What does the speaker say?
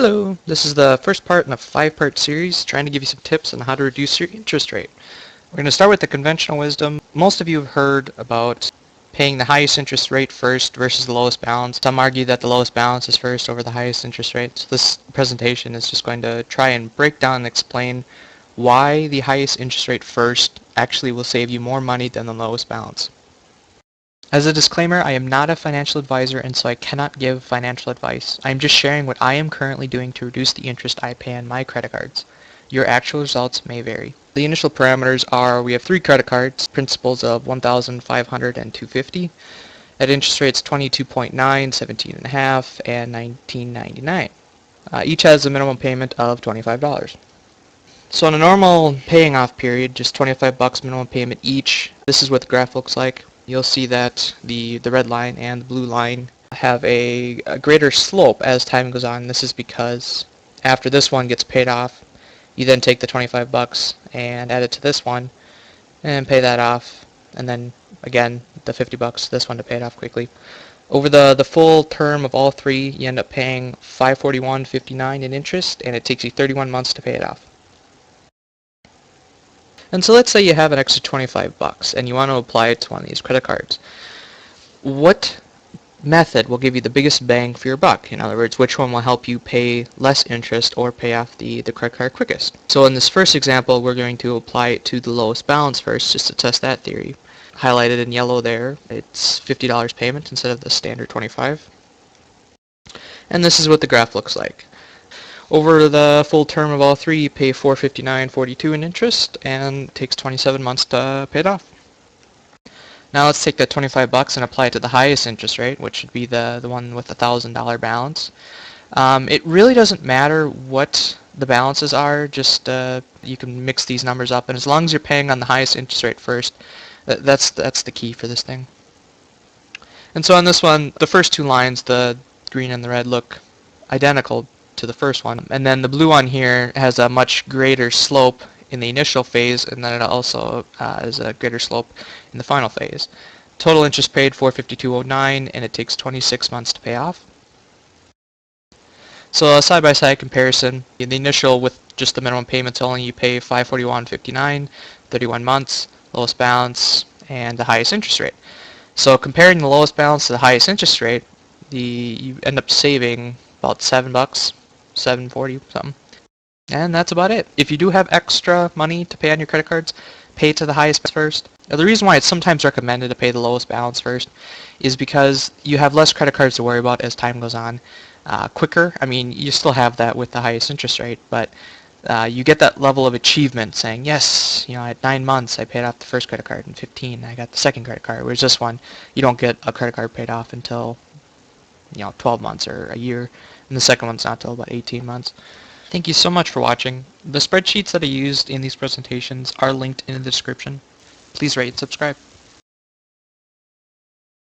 Hello, this is the first part in a 5-part series trying to give you some tips on how to reduce your interest rate. We're going to start with the conventional wisdom. Most of you have heard about paying the highest interest rate first versus the lowest balance. Some argue that the lowest balance is first over the highest interest rate. So this presentation is just going to try and break down and explain why the highest interest rate first actually will save you more money than the lowest balance. As a disclaimer, I am not a financial advisor and so I cannot give financial advice. I am just sharing what I am currently doing to reduce the interest I pay on my credit cards. Your actual results may vary. The initial parameters are we have 3 credit cards, principals of $1,500 and $250, at interest rates 22.9, 17.5, and $19.99. Each has a minimum payment of $25. So on a normal paying off period, just $25 minimum payment each, this is what the graph looks like. You'll see that the red line and the blue line have a greater slope as time goes on. This is because after this one gets paid off, you then take the $25 and add it to this one and pay that off, and then again the $50, this one to pay it off quickly. Over the full term of all 3, you end up paying $541.59 in interest, and it takes you 31 months to pay it off. And so let's say you have an extra $25 and you want to apply it to one of these credit cards. What method will give you the biggest bang for your buck? In other words, which one will help you pay less interest or pay off the credit card quickest? So in this first example, we're going to apply it to the lowest balance first just to test that theory. Highlighted in yellow there, it's $50 payment instead of the standard $25. And this is what the graph looks like. Over the full term of all 3, you pay $459.42 in interest, and it takes 27 months to pay it off. Now let's take that $25 and apply it to the highest interest rate, which should be the one with the $1,000 balance. It really doesn't matter what the balances are, just you can mix these numbers up, and as long as you're paying on the highest interest rate first, that's the key for this thing. And so on this one, the first 2 lines, the green and the red, look identical to the first one, and then the blue one here has a much greater slope in the initial phase, and then it also has a greater slope in the final phase. Total interest paid $452.09, and it takes 26 months to pay off. So a side-by-side comparison, in the initial with just the minimum payments only, you pay $541.59, 31 months, lowest balance, and the highest interest rate. So comparing the lowest balance to the highest interest rate, you end up saving about $7, $7.40 something. And that's about it. If you do have extra money to pay on your credit cards, pay to the highest first. Now, the reason why it's sometimes recommended to pay the lowest balance first is because you have less credit cards to worry about as time goes on. Quicker, I mean, you still have that with the highest interest rate, but you get that level of achievement saying, yes, at 9 months I paid off the first credit card, and 15 I got the second credit card, whereas this one, you don't get a credit card paid off until 12 months or a year, and the second one's not until about 18 months. Thank you so much for watching. The spreadsheets that I used in these presentations are linked in the description. Please rate and subscribe.